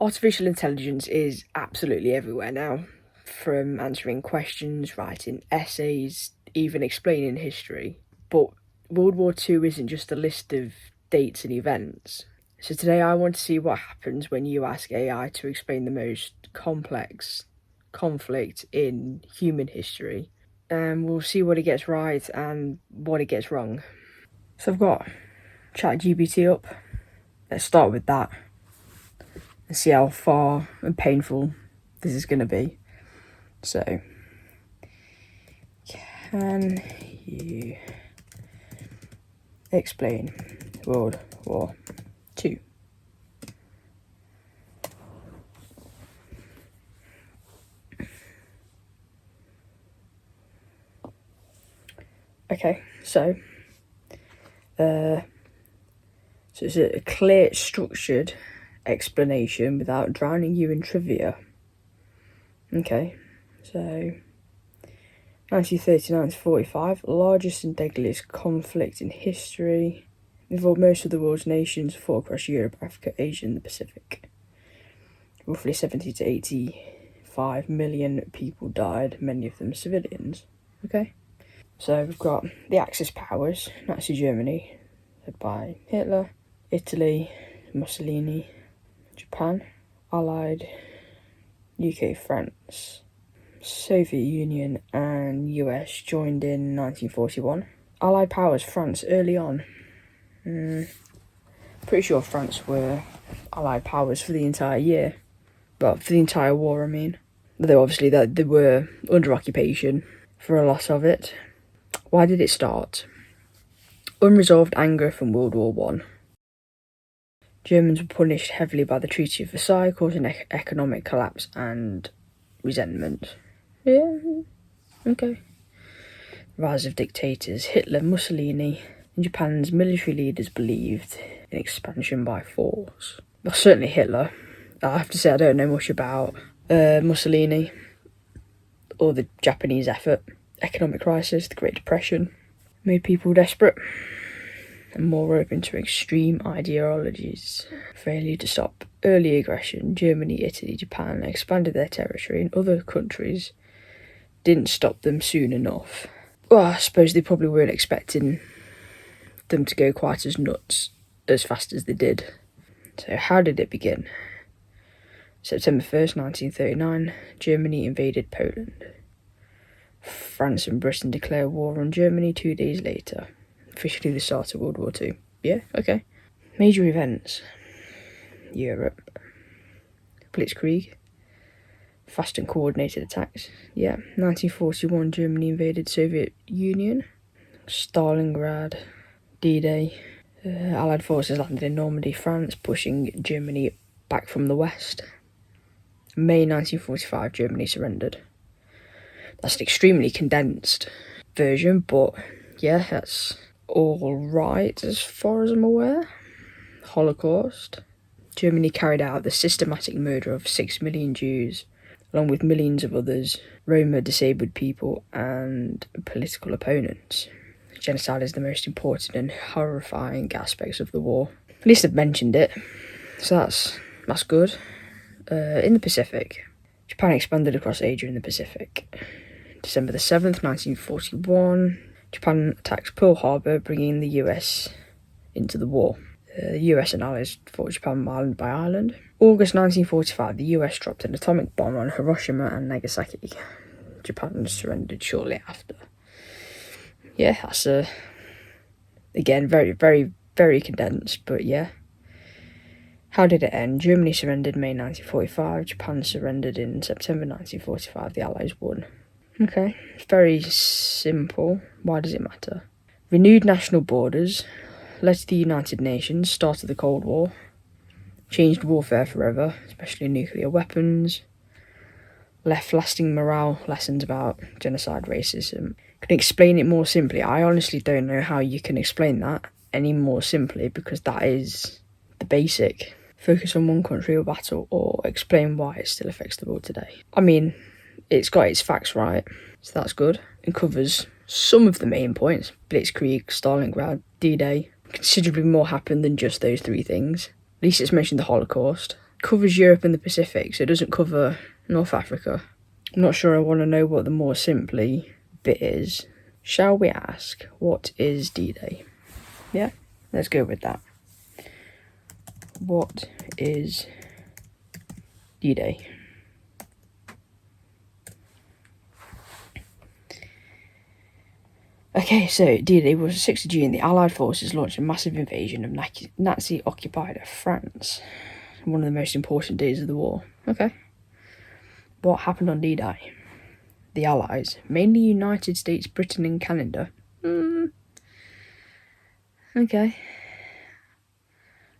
Artificial intelligence is absolutely everywhere now, from answering questions, writing essays, even explaining history. But World War II isn't just a list of dates and events. So today I want to see what happens when you ask AI to explain the most complex conflict in human history. And we'll see what it gets right and what it gets wrong. So I've got ChatGPT up. Let's start with that and see how far and painful this is going to be. So, can you explain World War II? Okay, so it's a clear, structured explanation without drowning you in trivia. Okay, so 1939 to 45, largest and deadliest conflict in history, involved most of the world's nations, fought across Europe, Africa, Asia and the Pacific. Roughly 70 to 85 million people died, many of them civilians. Okay, so we've got the Axis powers, Nazi Germany, led by Hitler, Italy, Mussolini, Japan, Allied, UK, France, Soviet Union and US joined in 1941. Allied powers, France, early on. Pretty sure France were Allied powers for the entire year. Well, for the entire war, I mean. Though obviously they were under occupation for a lot of it. Why did it start? Unresolved anger from World War I. Germans were punished heavily by the Treaty of Versailles, causing economic collapse and resentment. Yeah, okay. Rise of dictators. Hitler, Mussolini, and Japan's military leaders believed in expansion by force. Well, certainly Hitler. I have to say I don't know much about Mussolini or the Japanese effort. Economic crisis, the Great Depression, made people desperate and more open to extreme ideologies. Failure to stop early aggression. Germany, Italy, Japan expanded their territory, and other countries didn't stop them soon enough. Well, I suppose they probably weren't expecting them to go quite as nuts as fast as they did. So how did it begin? September 1st, 1939, Germany invaded Poland. France and Britain declare war on Germany 2 days later. Officially the start of World War II. Yeah, okay. Major events. Europe. Blitzkrieg. Fast and coordinated attacks. Yeah. 1941, Germany invaded Soviet Union. Stalingrad. D-Day. Allied forces landed in Normandy, France, pushing Germany back from the west. May 1945, Germany surrendered. That's an extremely condensed version, but yeah, that's all right as far as I'm aware. Holocaust. Germany carried out the systematic murder of 6 million Jews, along with millions of others, Roma, disabled people, and political opponents. Genocide is the most important and horrifying aspects of the war. At least I've mentioned it, so that's good. In the Pacific, Japan expanded across Asia in the Pacific. December the 7th, 1941, Japan attacks Pearl Harbor, bringing the US into the war. The US and allies fought Japan island by island. August 1945, the US dropped an atomic bomb on Hiroshima and Nagasaki. Japan surrendered shortly after. Yeah, that's again, very, very, very condensed, but yeah. How did it end? Germany surrendered May 1945, Japan surrendered in September 1945, the Allies won. Okay, it's very simple. Why does it matter? Renewed national borders, led to the United Nations, started the Cold War, changed warfare forever, especially nuclear weapons, left lasting morale lessons about genocide, racism. Can explain it more simply? I honestly don't know how you can explain that any more simply, because that is the basic. Focus on one country or battle, or explain why it still affects the world today. I mean, it's got its facts right, so that's good. It covers some of the main points. Blitzkrieg, Stalingrad, D-Day. Considerably more happened than just those three things. At least it's mentioned the Holocaust. covers Europe and the Pacific, so it doesn't cover North Africa. I'm not sure I want to know what the more simply bit is. Shall we ask, what is D-Day? Yeah, let's go with that. What is D-Day? Okay, so D-Day was 6th of June. The Allied forces launched a massive invasion of Nazi-occupied France. One of the most important days of the war. Okay. What happened on D-Day? The Allies, mainly United States, Britain and Canada. Okay.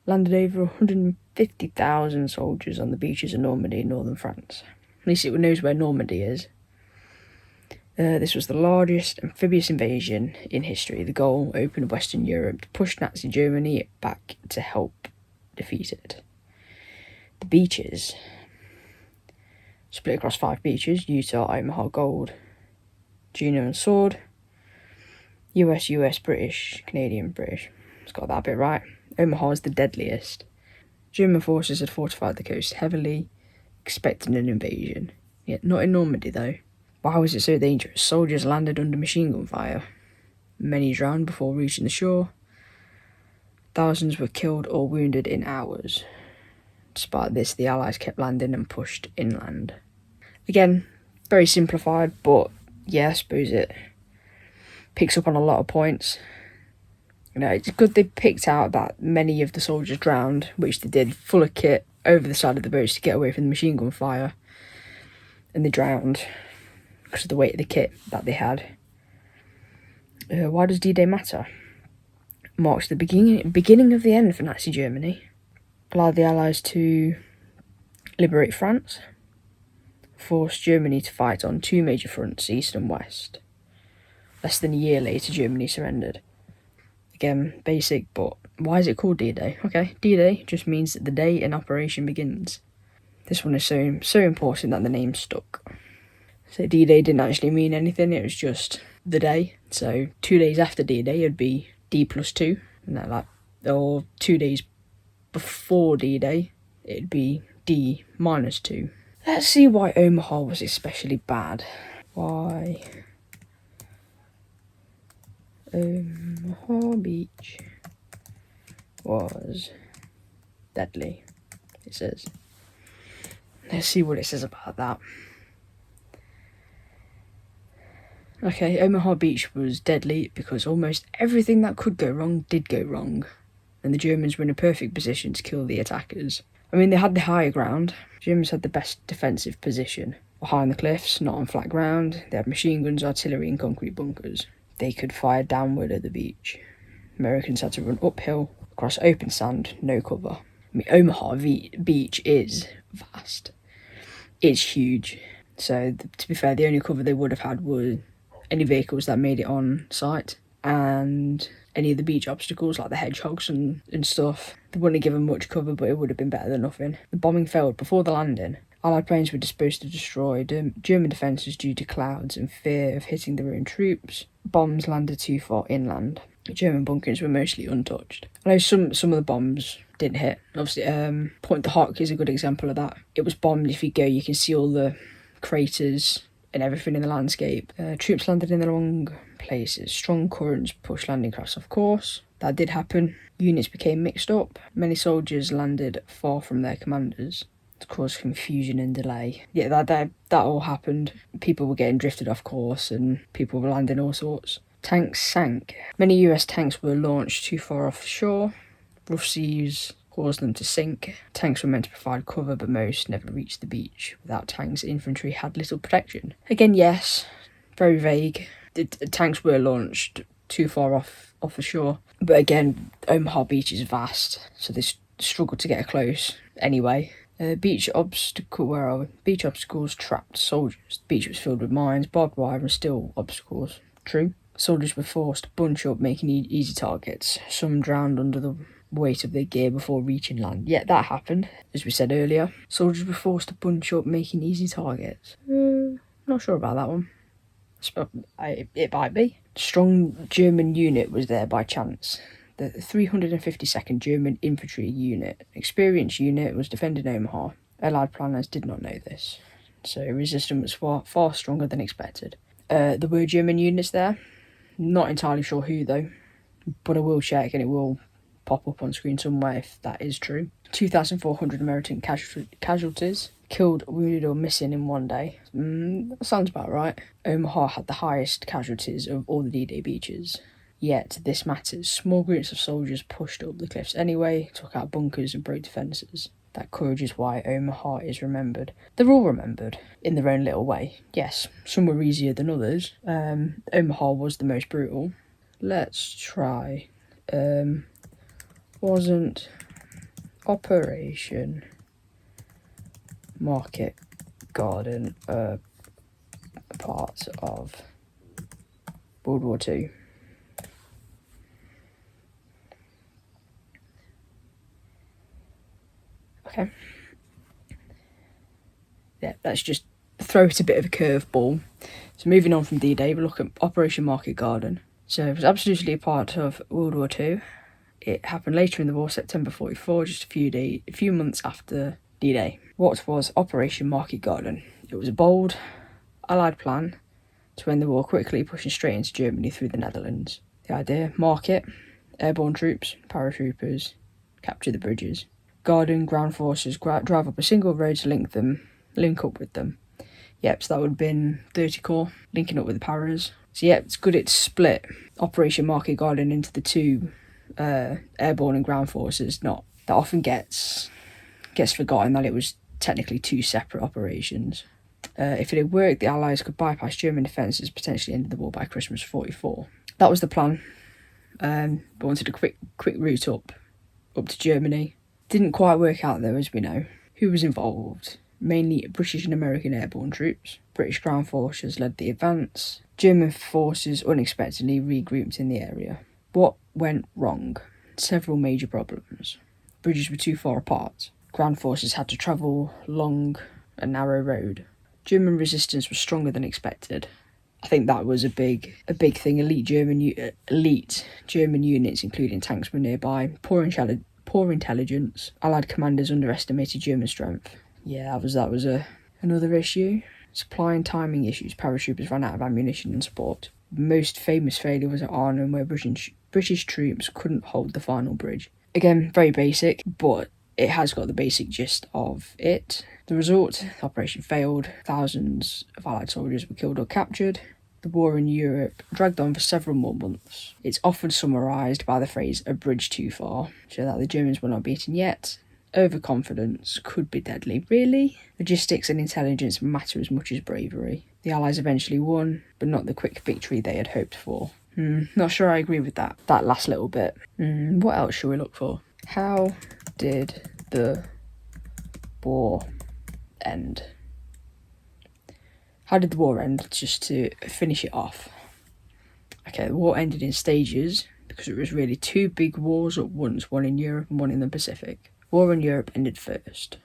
Landed over 150,000 soldiers on the beaches of Normandy in northern France. At least it knows where Normandy is. This was the largest amphibious invasion in history. The goal, open Western Europe, to push Nazi Germany back to help defeat it. The beaches. Split across 5 beaches: Utah, Omaha, Gold, Juno and Sword. US, British, Canadian, British. It's got that bit right. Omaha is the deadliest. German forces had fortified the coast heavily, expecting an invasion. Yet not in Normandy though. Why was it so dangerous? Soldiers landed under machine gun fire. Many drowned before reaching the shore. Thousands were killed or wounded in hours. Despite this, the Allies kept landing and pushed inland. Again, very simplified, but yeah, I suppose it picks up on a lot of points. You know, it's good they picked out that many of the soldiers drowned, which they did, full of kit, over the side of the boats to get away from the machine gun fire. And they drowned because of the weight of the kit that they had. Why does D-Day matter? Marks the beginning of the end for Nazi Germany. Allowed the Allies to liberate France. Forced Germany to fight on 2 major fronts, east and west. Less than a year later, Germany surrendered. Again, basic, but why is it called D-Day? Okay, D-Day just means that the day an operation begins. This one is so important that the name stuck. So D-Day didn't actually mean anything, it was just the day. So 2 days after D-Day it'd be D+2, and that, like, or 2 days before D-Day it'd be D-2. Let's see why Omaha was especially bad. Why Omaha Beach was deadly, it says. Let's see what it says about that. Okay, Omaha Beach was deadly because almost everything that could go wrong did go wrong, and the Germans were in a perfect position to kill the attackers. I mean, they had the higher ground. Germans had the best defensive position. Behind the cliffs, not on flat ground. They had machine guns, artillery and concrete bunkers. They could fire downward at the beach. Americans had to run uphill, across open sand, no cover. I mean, Omaha Beach is vast. It's huge. So, to be fair, the only cover they would have had were any vehicles that made it on site, and any of the beach obstacles like the hedgehogs and stuff. They wouldn't have given much cover, but it would have been better than nothing. The bombing failed before the landing. Allied planes were disposed to destroy German defences due to clouds and fear of hitting their own troops. Bombs landed too far inland. German bunkers were mostly untouched. I know some of the bombs didn't hit. Obviously, Point the Hawk is a good example of that. It was bombed. If you go, you can see all the craters and everything in the landscape. Troops landed in the wrong places. Strong currents pushed landing crafts off course. That did happen. Units became mixed up. Many soldiers landed far from their commanders to cause confusion and delay. Yeah, that all happened. People were getting drifted off course and people were landing all sorts. Tanks sank. Many US tanks were launched too far offshore. Rough seas caused them to sink. Tanks were meant to provide cover, but most never reached the beach. Without tanks, infantry had little protection. Again, yes, very vague. The tanks were launched too far off the shore. But again, Omaha Beach is vast, so they struggled to get close anyway. Beach obstacles trapped soldiers. The beach was filled with mines, barbed wire and steel obstacles. True. Soldiers were forced to bunch up, making easy targets. Some drowned under the weight of their gear before reaching land. Yeah, that happened, as we said earlier. Soldiers were forced to bunch up, making easy targets. Not sure about that one. It might be. Strong German unit was there by chance. The 352nd German Infantry Unit, experienced unit, was defending Omaha. Allied planners did not know this, so resistance was far stronger than expected. There were German units there. Not entirely sure who though, but I will check and it will pop up on screen somewhere if that is true. 2,400 American casualties, killed, wounded or missing in one day. That sounds about right. Omaha had the highest casualties of all the D-Day beaches. Yet this matters. Small groups of soldiers pushed up the cliffs anyway, took out bunkers and broke defences. That courage is why Omaha is remembered. They're all remembered, in their own little way. Yes, some were easier than others. Omaha was the most brutal. Let's try. Wasn't Operation Market Garden a part of World War II? Okay. Yeah, let's just throw it a bit of a curveball. So moving on from D-Day, we look at Operation Market Garden. So it was absolutely a part of World War II. It happened later in the war, September 44, just a few months after D-Day. What was Operation Market Garden? It was a bold Allied plan to end the war quickly, pushing straight into Germany through the Netherlands. The idea: market, airborne troops, paratroopers, capture the bridges. Garden ground forces drive up a single road to link up with them. Yep, so that would have been 30 Corps linking up with the paras. So yeah, it's good it's split Operation Market Garden into the two airborne and ground forces. Not that often gets forgotten that it was technically two separate operations. If it had worked, the Allies could bypass German defences, potentially ended the war by Christmas 44. That was the plan. They wanted a quick route up to Germany. Didn't quite work out though, as we know. Who was involved? Mainly British and American airborne troops. British ground forces led the advance. German forces unexpectedly regrouped in the area. What went wrong? Several major problems. Bridges were too far apart. Ground forces had to travel along a narrow road. German resistance was stronger than expected. I think that was a big thing. Elite German units, including tanks, were nearby. Poor intelligence. Allied commanders underestimated German strength. Yeah, that was another issue. Supply and timing issues. Paratroopers ran out of ammunition and support. Most famous failure was at Arnhem, where British troops couldn't hold the final bridge. Again, very basic, but it has got the basic gist of it. The result: the operation failed. Thousands of Allied soldiers were killed or captured. The war in Europe dragged on for several more months. It's often summarised by the phrase "a bridge too far," so that the Germans were not beaten yet. Overconfidence could be deadly. Really? Logistics and intelligence matter as much as bravery. The Allies eventually won, but not the quick victory they had hoped for. Not sure I agree with that last little bit. What else should we look for? How did the war end? How did the war end? Just to finish it off. Okay, the war ended in stages because it was really two big wars at once, one in Europe and one in the Pacific. War in Europe ended first.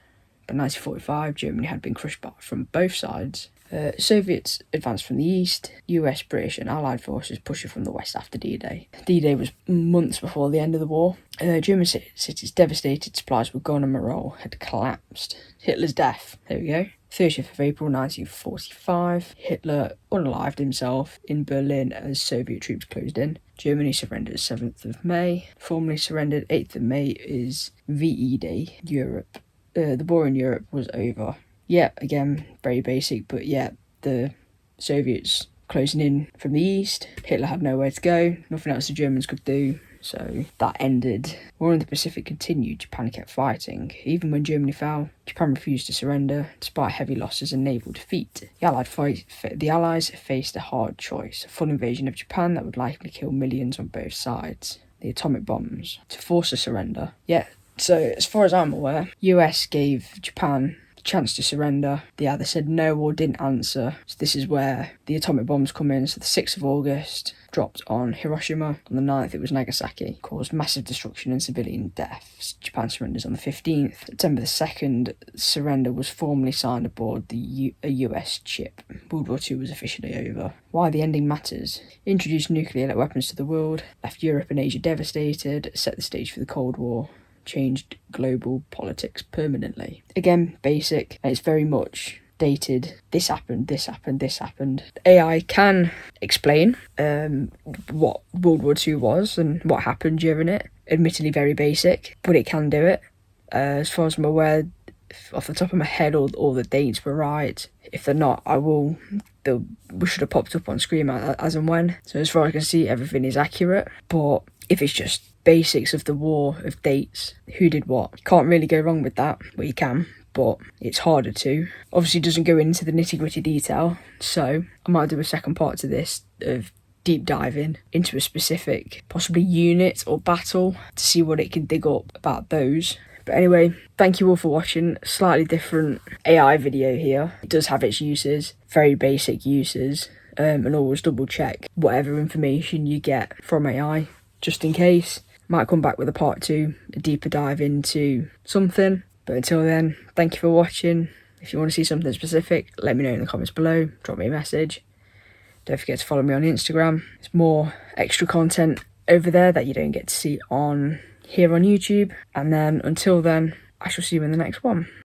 By 1945, Germany had been crushed from both sides. Soviets advanced from the east. US, British and Allied forces pushed from the west after D-Day. D-Day was months before the end of the war. German cities devastated, supplies were gone and morale had collapsed. Hitler's death. There we go. 30th of April 1945. Hitler unalived himself in Berlin as Soviet troops closed in. Germany surrendered 7th of May. Formally surrendered 8th of May is VE Day. Europe. The war in Europe was over. Yeah, again, very basic, but yeah, the Soviets closing in from the east. Hitler had nowhere to go, nothing else the Germans could do, so that ended. War in the Pacific continued. Japan kept fighting. Even when Germany fell, Japan refused to surrender, despite heavy losses and naval defeat. The Allies faced a hard choice: a full invasion of Japan that would likely kill millions on both sides. The atomic bombs to force a surrender. Yeah, so as far as I'm aware, US gave Japan chance to surrender. They either said no or didn't answer. So this is where the atomic bombs come in. So the 6th of August, dropped on Hiroshima. On the 9th, it was Nagasaki. Caused massive destruction and civilian deaths. Japan surrenders on the 15th. September the 2nd, surrender was formally signed aboard a US ship. World War II was officially over. Why the ending matters. Introduced nuclear weapons to the world. Left Europe and Asia devastated. Set the stage for the Cold War. Changed global politics permanently. Again, basic, and it's very much dated. This happened, this happened, this happened. AI can explain what World War II was and what happened during it. Admittedly very basic, but it can do it. As far as I'm aware, off the top of my head, all the dates were right. If they're not, we should have popped up on screen as and when. So as far as I can see, everything is accurate. But if it's just basics of the war, of dates, who did what, you can't really go wrong with that. Well, you can, but it's harder to. Obviously, it doesn't go into the nitty-gritty detail. So I might do a second part to this of deep diving into a specific, possibly unit or battle, to see what it can dig up about those. But anyway, thank you all for watching. Slightly different AI video here. It does have its uses, very basic uses, and always double check whatever information you get from AI, just in case. Might come back with a part 2, a deeper dive into something. But until then, thank you for watching. If you want to see something specific, let me know in the comments below. Drop me a message. Don't forget to follow me on Instagram. There's more extra content over there that you don't get to see on here on YouTube. And then until then, I shall see you in the next one.